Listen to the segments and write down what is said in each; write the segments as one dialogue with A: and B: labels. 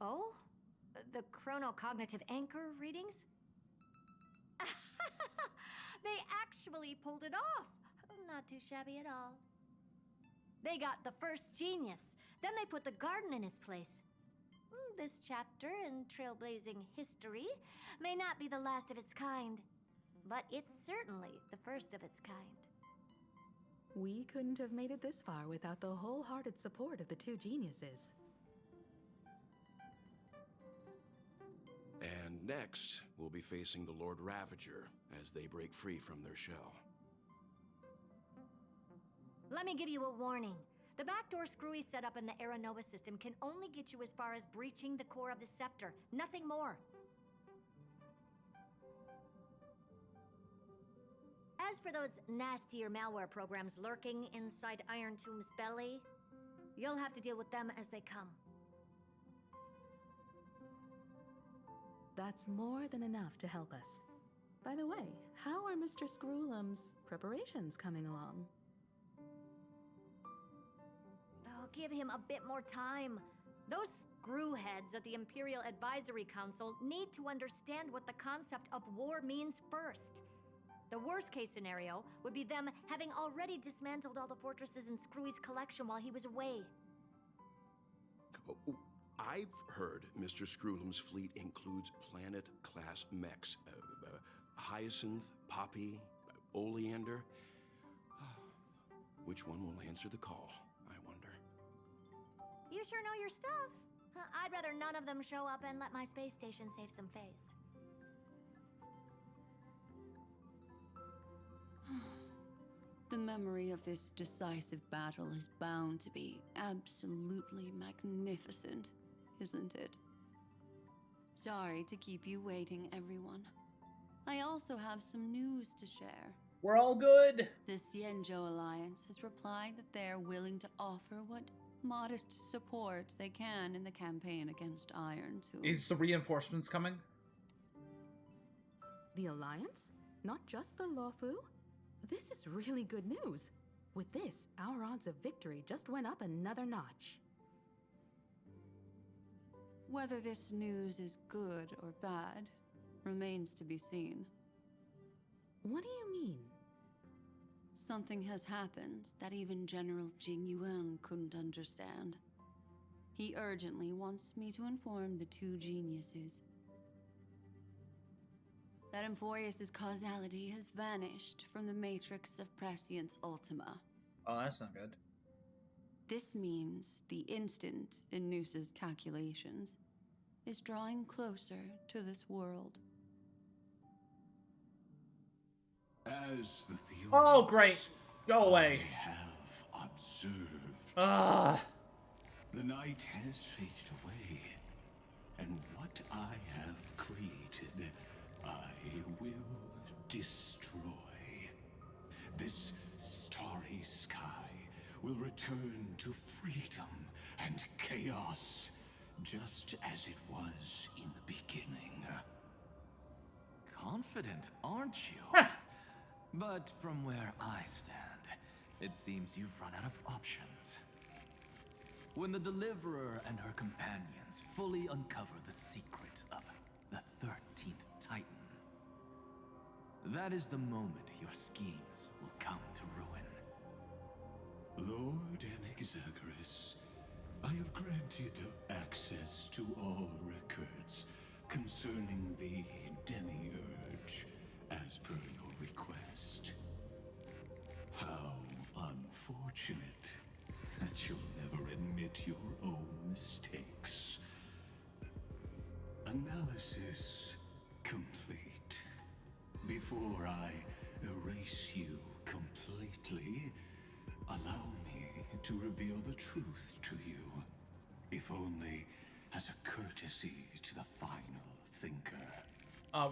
A: Oh? The chronocognitive anchor readings? They actually pulled it off. Not too shabby at all. They got the first genius. Then they put the garden in its place. This chapter in trailblazing history may not be the last of its kind, but it's certainly the first of its kind.
B: We couldn't have made it this far without the wholehearted support of the two geniuses.
C: And next, we'll be facing the Lord Ravager as they break free from their shell.
A: Let me give you a warning. The backdoor screwy setup in the Era Nova system can only get you as far as breaching the core of the scepter, nothing more. As for those nastier malware programs lurking inside Iron Tomb's belly, you'll have to deal with them as they come.
B: That's more than enough to help us. By the way, how are Mr. Screwlum's preparations coming along?
A: Oh, give him a bit more time. Those screwheads at the Imperial Advisory Council need to understand what the concept of war means first. The worst case scenario would be them having already dismantled all the fortresses in Screwy's collection while he was away.
C: Oh, I've heard Mr. Screwlum's fleet includes planet-class mechs. Hyacinth, Poppy, Oleander. Which one will answer the call, I wonder?
A: You sure know your stuff. I'd rather none of them show up and let my space station save some face.
D: The memory of this decisive battle is bound to be absolutely magnificent, isn't it? Sorry to keep you waiting, everyone. I also have some news to share.
E: We're all good.
D: The Xianzhou Alliance has replied that they're willing to offer what modest support they can in the campaign against Iron Tomb.
E: Is the reinforcements coming?
B: The Alliance? Not just the Luofu? This is really good news. With this, our odds of victory just went up another notch.
D: Whether this news is good or bad remains to be seen.
B: What do you mean?
D: Something has happened that even General Jing Yuan couldn't understand. He urgently wants me to inform the two geniuses that Emphorius' causality has vanished from the matrix of Prescience Ultima.
E: Oh, that's not good.
D: This means the instant in Noosa's calculations is drawing closer to this world.
F: As the theories
E: Oh, great. Go away.
F: I have observed,
E: Ugh.
F: the night has faded away, and what I have created, I will destroy. This starry sky will return to freedom and chaos, just as it was in the beginning.
G: Confident, aren't you? But from where I stand, it seems you've run out of options. When the Deliverer and her companions fully uncover the secret of the 13th Titan, that is the moment your schemes will come to ruin.
F: Lord Anexagorus, I have granted access to all records concerning the Demiurge, as per your request. How unfortunate that you'll never admit your own mistakes. Analysis complete. Before I erase you completely, allow me to reveal the truth to you, if only as a courtesy to the final thinker.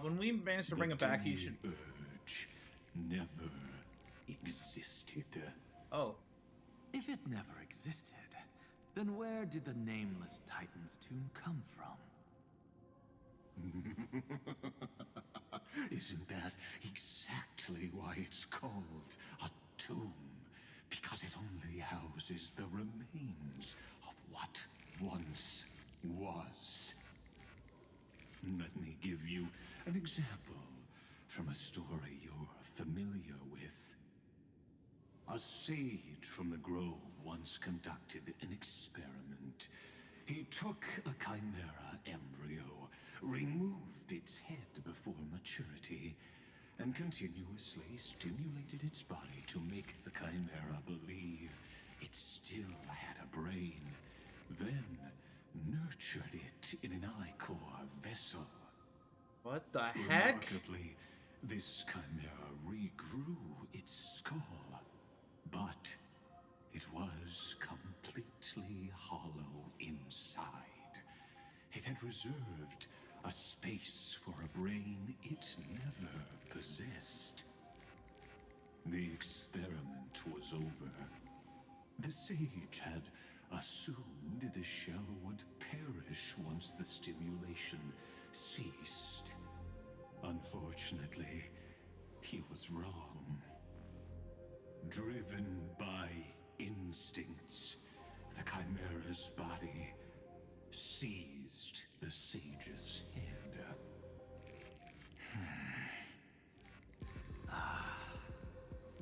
E: When we manage to bring it back, you should...
F: Urge never existed.
E: Oh.
G: If it never existed, then where did the Nameless Titan's tomb come from?
F: Isn't that exactly why it's called a tomb? Because it only houses the remains of what once was. an example from a story you're familiar with. A sage from the grove once conducted an experiment. He took a chimera embryo, removed its head before maturity, and continuously stimulated its body to make the chimera believe it still had a brain, then nurtured it in an ichor vessel.
E: What the heck?
F: Remarkably, this chimera regrew its skull, but it was completely hollow inside. It had reserved a space for a brain it never possessed. The experiment was over. The sage had assumed the shell would perish once the stimulation ceased. Unfortunately, he was wrong. Driven by instincts, the chimera's body seized the sage's head.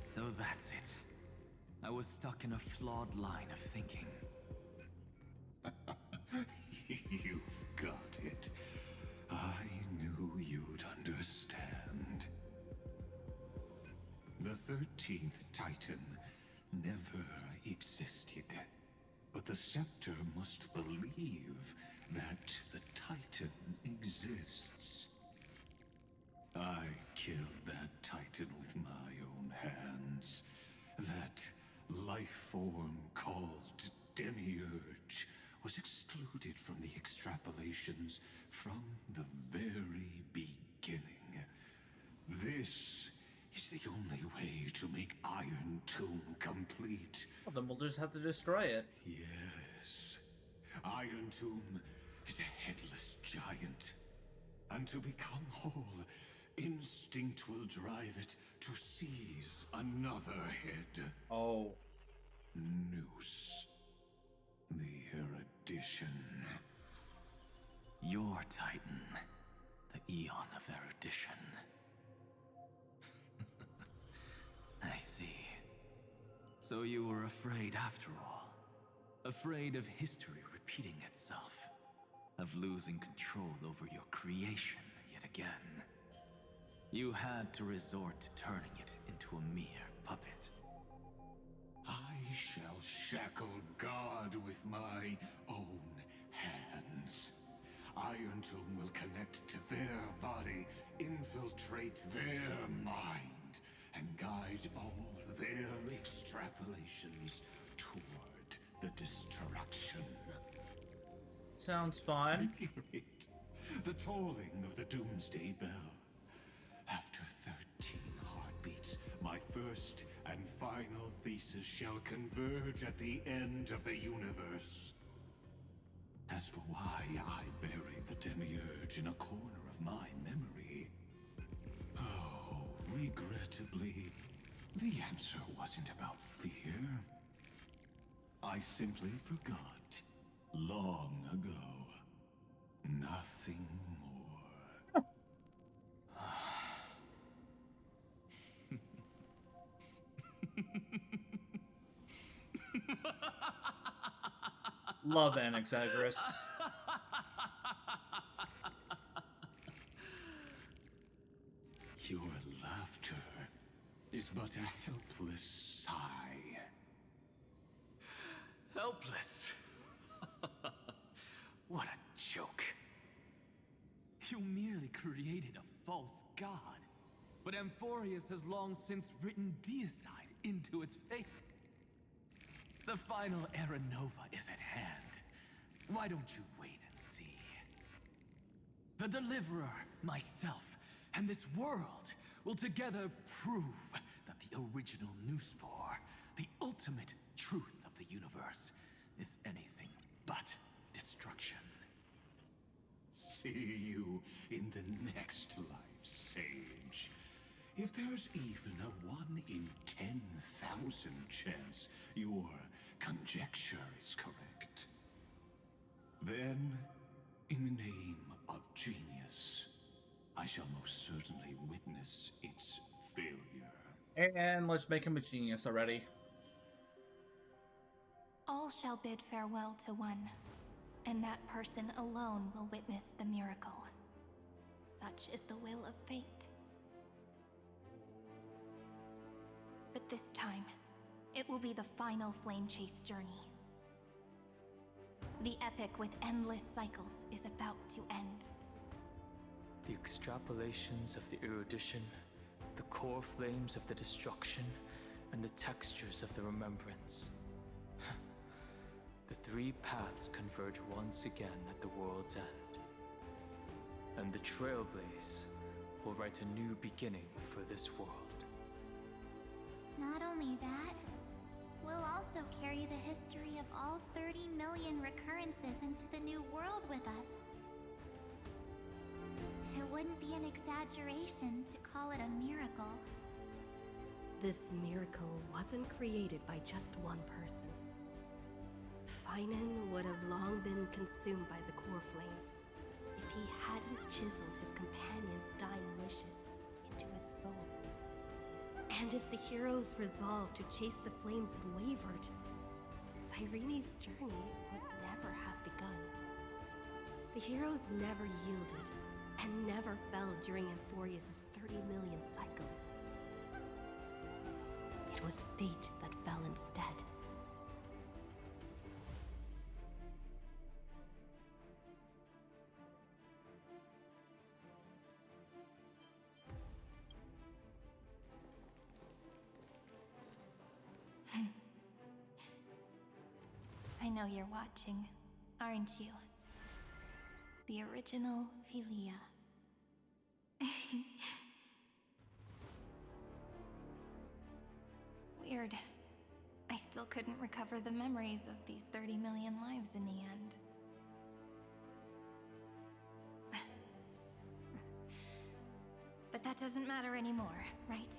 G: So that's it. I was stuck in a flawed line of thinking.
F: You've got it. I knew you'd understand. The 13th Titan never existed. But the Scepter must believe that the Titan exists. I killed that Titan with my own hands. That life form called Demiurge was excluded from the extrapolations from the very beginning. This is the only way to make Iron Tomb complete.
E: Well, then we'll just have to destroy it.
F: Yes. Iron Tomb is a headless giant. And to become whole, instinct will drive it to seize another head.
E: Oh.
F: Noose. The erudition.
G: Your Titan, the Eon of Erudition. I see. So you were afraid after all. Afraid of history repeating itself. Of losing control over your creation yet again. You had to resort to turning it into a mere puppet.
F: I shall shackle God with my own hands. Iron Tomb will connect to their body, infiltrate their mind, and guide all their extrapolations toward the destruction.
E: Sounds fun.
F: Hear it. The tolling of the Doomsday Bell. After 13 heartbeats, my first and final thesis shall converge at the end of the universe. As for why I buried the Demiurge in a corner of my memory, oh, regrettably, the answer wasn't about fear. I simply forgot long ago. Nothing more.
E: Love Anaxagoras.
F: Your laughter is but a helpless sigh.
G: Helpless? What a joke. You merely created a false god. But Amphorius has long since written deicide into its fate. The final Era Nova is at hand. Why don't you wait and see? The Deliverer, myself, and this world will together prove that the original Newspore, the ultimate truth of the universe, is anything but destruction.
F: See you in the next life, Sage. If there's even a 1 in 10,000 chance your conjecture is correct, then, in the name of genius, I I shall most certainly witness its failure.
E: And let's make him a genius already.
H: All shall bid farewell to one, and that person alone will witness the miracle. Such is the will of fate. But this time, it will be the final flame chase journey. The epic with endless cycles is about to end.
I: The extrapolations of the erudition, the core flames of the destruction, and the textures of the remembrance. The three paths converge once again at the world's end. And the Trailblaze will write a new beginning for this world.
J: Not only that, we'll also carry the history of all 30 million recurrences into the new world with us. It wouldn't be an exaggeration to call it a miracle.
K: This miracle wasn't created by just one person. Finan would have long been consumed by the core flames if he hadn't chiseled his companion's dying wishes into his soul. And if the heroes resolved to chase the flames had wavered, Cyrene's journey would never have begun. The heroes never yielded and never fell during Amphorius' 30 million cycles. It was fate that fell instead.
H: I know you're watching, aren't you? The original Philia. Weird. I still couldn't recover the memories of these 30 million lives in the end. But that doesn't matter anymore, right?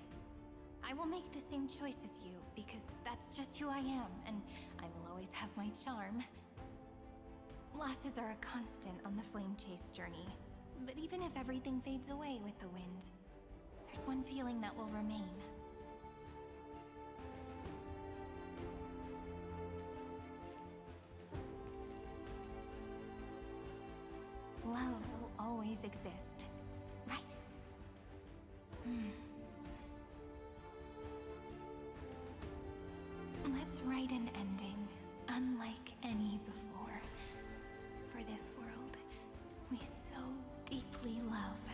H: I will make the same choice as you, because that's just who I am, and I will always have my charm. Losses are a constant on the flame chase journey, but even if everything fades away with the wind, there's one feeling that will remain. Love will always exist, right? Let's write an ending, unlike any before. For this world we so deeply love.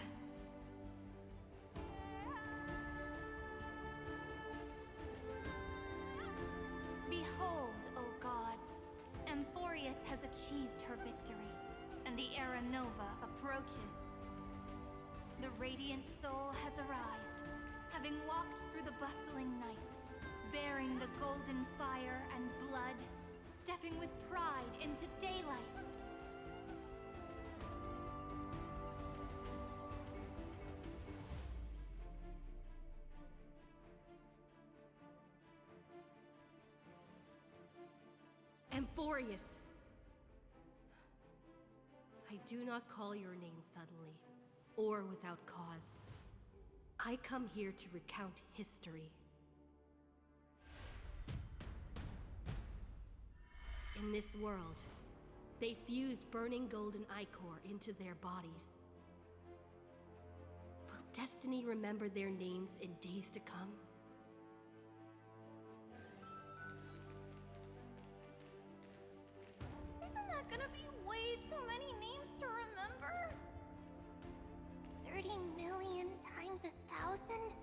J: Behold, O gods, Amphorius has achieved her victory, and the Era Nova approaches. The radiant soul has arrived, having walked through the bustling nights, bearing the golden fire and blood, stepping with pride into daylight.
K: Amphorius! I do not call your name suddenly, or without cause. I come here to recount history. In this world, they fused burning golden ichor into their bodies. Will destiny remember their names in days to come?
J: Isn't that gonna be way too many names to remember? 30 million times 1,000?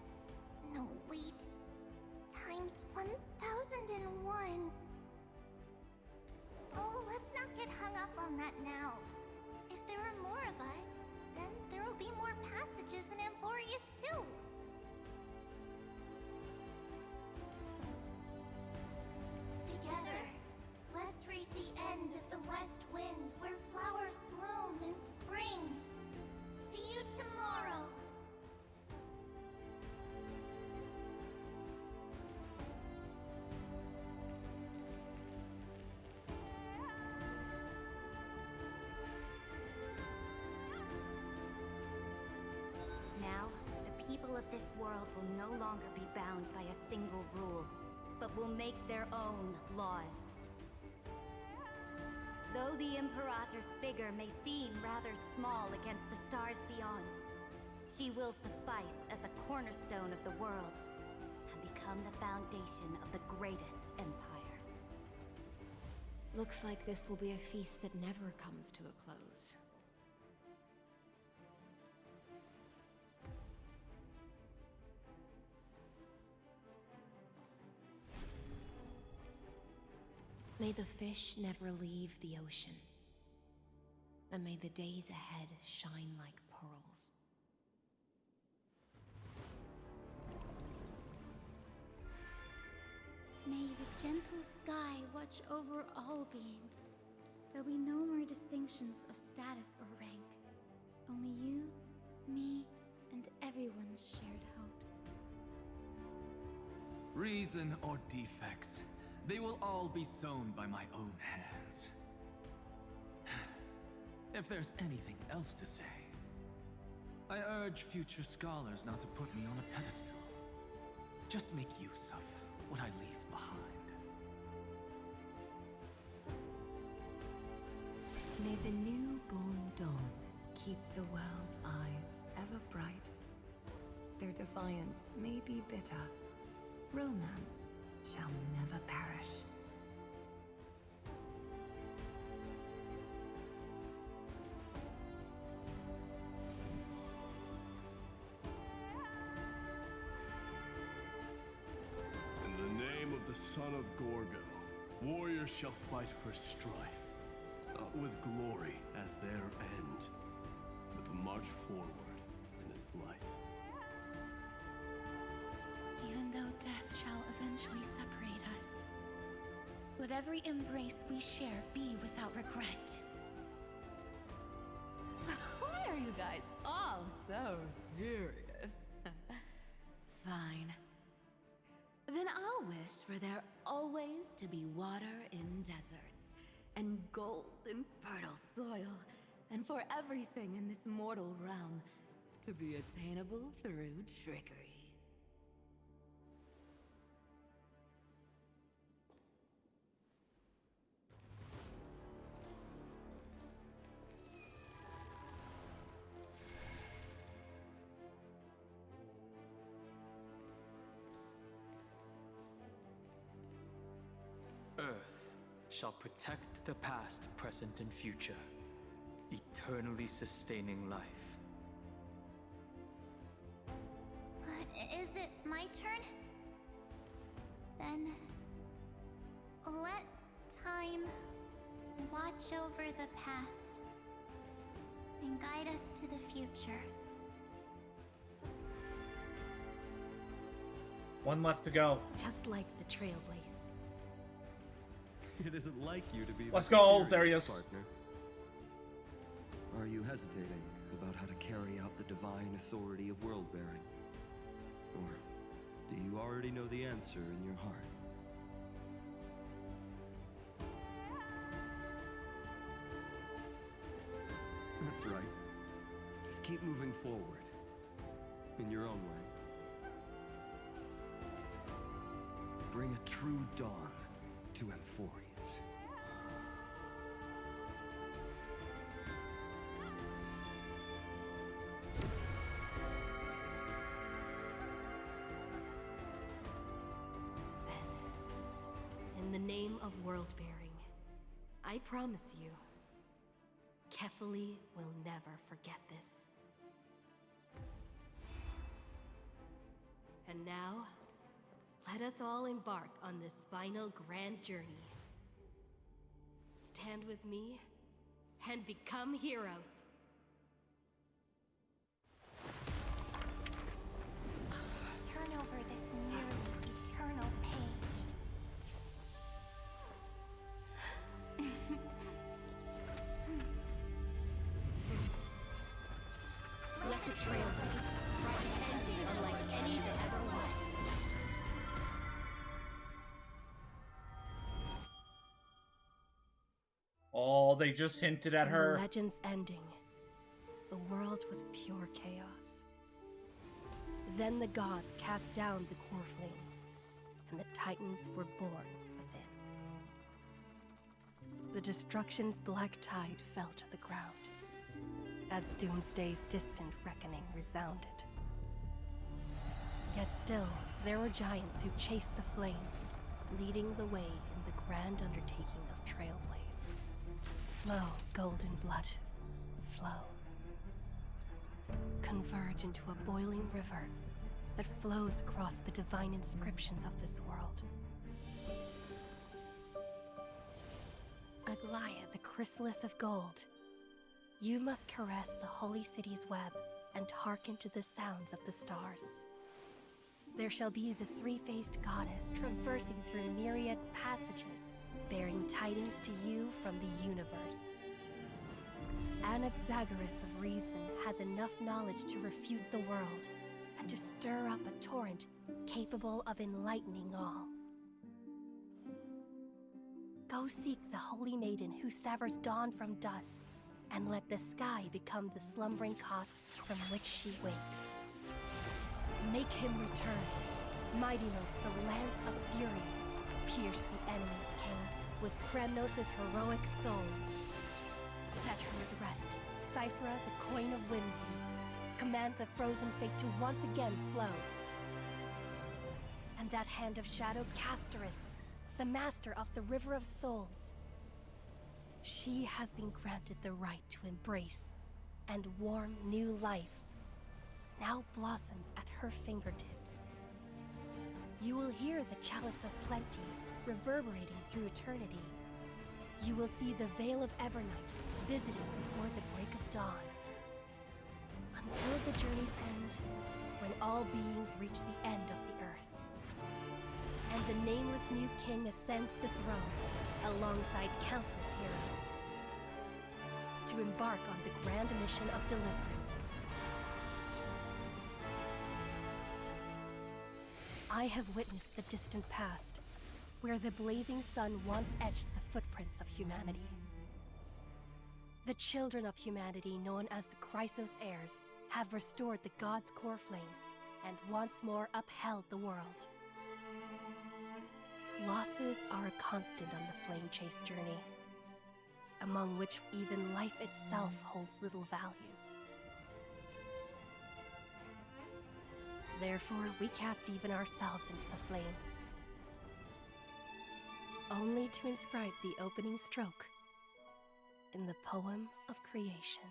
J: No, wait. Times 1,001. Oh, let's not get hung up on that now. If there are more of us, then there will be more passages in Amphorius too. Together, let's reach the end of the west wind where flowers bloom in spring. See you tomorrow. of this world will no longer be bound by a single rule, but will make their own laws. Though the Imperator's figure may seem rather small against the stars beyond, she will suffice as the cornerstone of the world and become the foundation of the greatest empire.
K: Looks like this will be a feast that never comes to a close. May the fish never leave the ocean, and may the days ahead shine like pearls.
J: May the gentle sky watch over all beings. There'll be no more distinctions of status or rank. Only you, me, and everyone's shared hopes.
G: Reason or defects, they will all be sown by my own hands. If there's anything else to say, I urge future scholars not to put me on a pedestal. Just make use of what I leave behind.
K: May the newborn dawn keep the world's eyes ever bright. Their defiance may be bitter. Romance shall never perish.
C: In the name of the son of Gorgo, warriors shall fight for strife, not with glory as their end, but to march forward in its light.
J: Even though death shall eventually separate us, let every embrace we share be without regret.
D: Why are you guys all so serious?
K: Fine. Then I'll wish for there always to be water in deserts, and gold in fertile soil, and for everything in this mortal realm to be attainable through trickery.
I: Earth shall protect the past, present, and future, eternally sustaining life.
J: Is it my turn? Then let time watch over the past and guide us to the future.
E: One left to go.
K: Just like the Trailblaze.
L: It isn't like you to be
E: Let's
L: the
E: go,
L: serious
E: Darius.
L: partner. Are you hesitating about how to carry out the divine authority of world-bearing? Or do you already know the answer in your heart? That's right. Just keep moving forward. In your own way. Bring a true dawn to Amphorius.
K: In the name of world-bearing, I promise you, Kefali will never forget this. And now, let us all embark on this final grand journey. Stand with me and become heroes.
J: Turn over this nearly eternal page.
K: Let the Trailblaze write an ending unlike any that ever was.
E: Oh, they just hinted at
K: In
E: her.
K: the legend's ending, the world was pure chaos. Then the gods cast down the core flames, and the Titans were born within. The destruction's black tide fell to the ground, as Doomsday's distant reckoning resounded. Yet still, there were giants who chased the flames, leading the way in the grand undertaking of Trailblaze. Flow, golden blood, flow. Converge into a boiling river that flows across the divine inscriptions of this world. Aglaia, the chrysalis of gold, you must caress the holy city's web and hearken to the sounds of the stars. There shall be the three-faced goddess traversing through myriad passages, bearing tidings to you from the universe. Anaxagoras of reason has enough knowledge to refute the world and to stir up a torrent capable of enlightening all. Go seek the holy maiden who severs dawn from dusk, and let the sky become the slumbering cot from which she wakes. Make him return. Mightynos, the lance of fury, pierce the enemy's king with Kremnos' heroic souls. Set her at rest, Cyphra, the coin of whimsy. Command the frozen fate to once again flow. And that hand of shadow, Castoris, the master of the River of Souls. She has been granted the right to embrace and warm new life, now blossoms at her fingertips. You will hear the chalice of plenty reverberating through eternity. You will see the Veil of Evernight visiting before the break of dawn. Until the journey's end, when all beings reach the end of the earth. And the nameless new king ascends the throne alongside countless heroes to embark on the grand mission of deliverance. I have witnessed the distant past, where the blazing sun once etched the footprints of humanity. The children of humanity, known as the Chrysos heirs, have restored the gods' core flames and once more upheld the world. Losses are a constant on the flame chase journey, among which even life itself holds little value. Therefore, we cast even ourselves into the flame, only to inscribe the opening stroke in the poem of creation.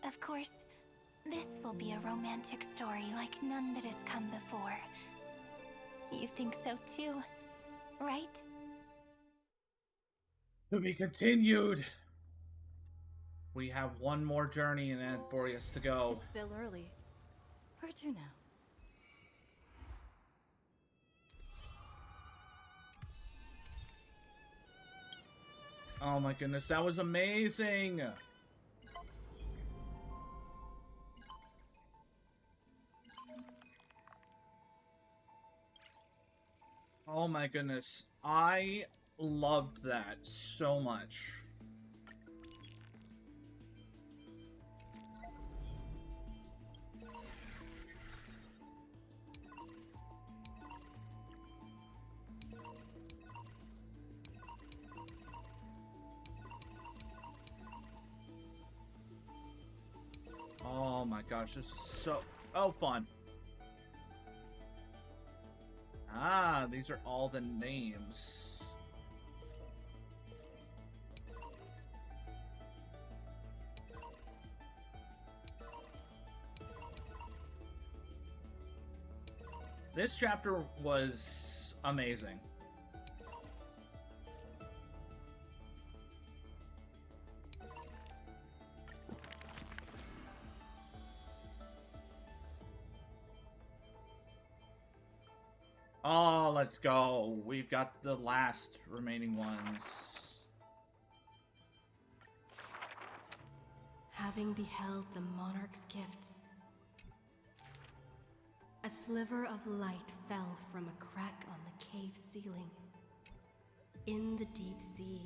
J: Of course, this will be a romantic story like none that has come before. You think so too, right?
E: To be continued. We have one more journey in Aunt Boreas to go.
B: It's still early. Where to now?
E: Oh my goodness, that was amazing! Oh my goodness, I loved that so much. Oh my gosh, this is so fun. Ah, these are all the names. This chapter was amazing. Oh, let's go. We've got the last remaining ones.
K: Having beheld the monarch's gifts, a sliver of light fell from a crack on the cave ceiling. In the deep sea,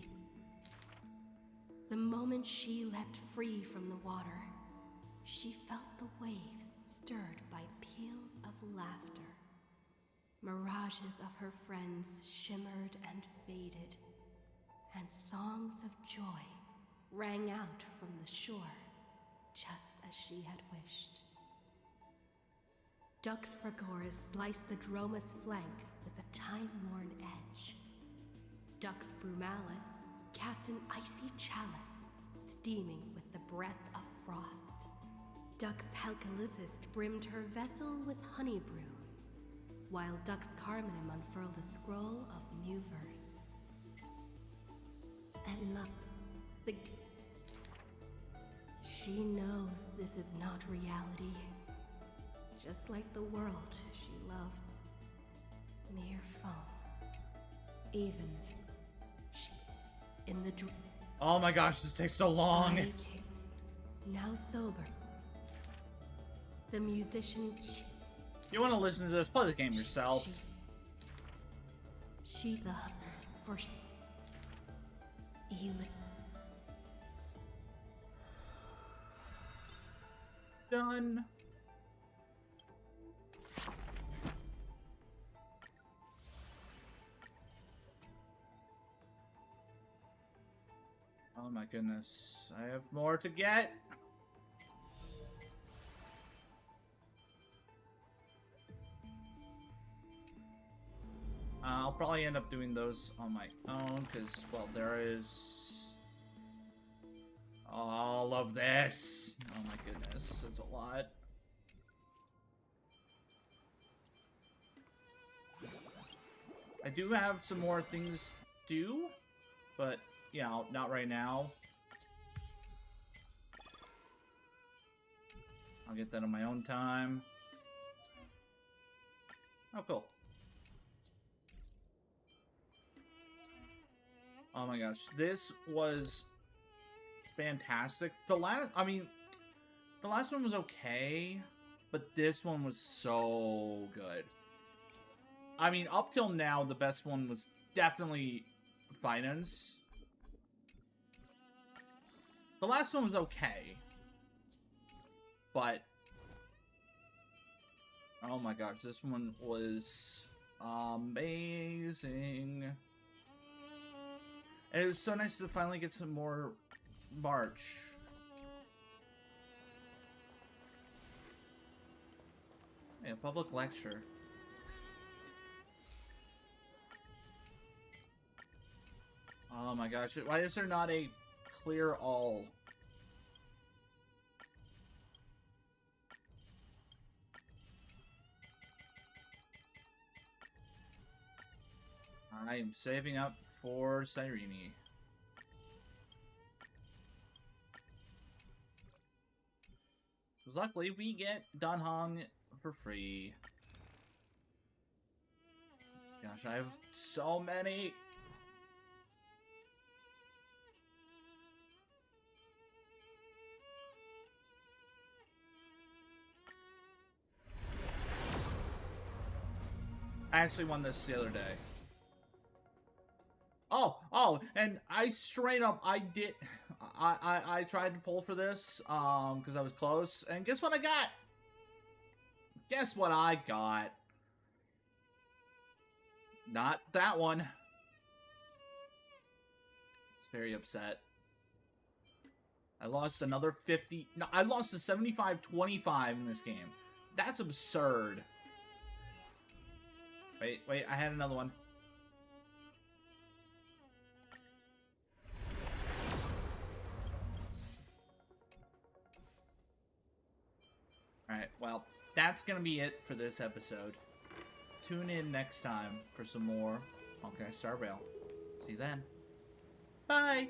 K: the moment she leapt free from the water, she felt the waves stirred by peals of laughter. Mirages of her friends shimmered and faded, and songs of joy rang out from the shore, just as she had wished. Dux Fragoris sliced the Droma's flank with a time-worn edge. Dux Brumalis cast an icy chalice, steaming with the breath of frost. Dux Halkalithist brimmed her vessel with honey brew, while Dux Carmenim unfurled a scroll of new verse. And she knows this is not reality. Just like the world she loves. Mere foam. Evens. In the
E: Oh my gosh, this takes so long.
K: Now sober. The musician.
E: You want to listen to this? Play the game yourself.
K: She the first human.
E: Done. Oh my goodness, I have more to get. I'll probably end up doing those on my own because, well, there is all of this. Oh my goodness, it's a lot. I do have some more things to do, but, you know, not right now. I'll get that on my own time. Oh, cool. Oh my gosh, this was fantastic. The last one was okay, but this one was so good. I mean, up till now, the best one was definitely Finance. The last one was okay, but oh my gosh, this one was amazing. And it was so nice to finally get some more March. Yeah, public lecture. Oh my gosh, why is there not a clear all? I am saving up for Cyrene. Because luckily we get Dunhong for free. Gosh, I have so many. I actually won this the other day. Oh, and I straight up, I tried to pull for this, because I was close, and guess what I got? Guess what I got? Not that one. I was very upset. I lost another 50, no, I lost a 75-25 in this game. That's absurd. Wait, I had another one. Alright, well, that's gonna be it for this episode. Tune in next time for some more Honkai Star Rail. See you then. Bye!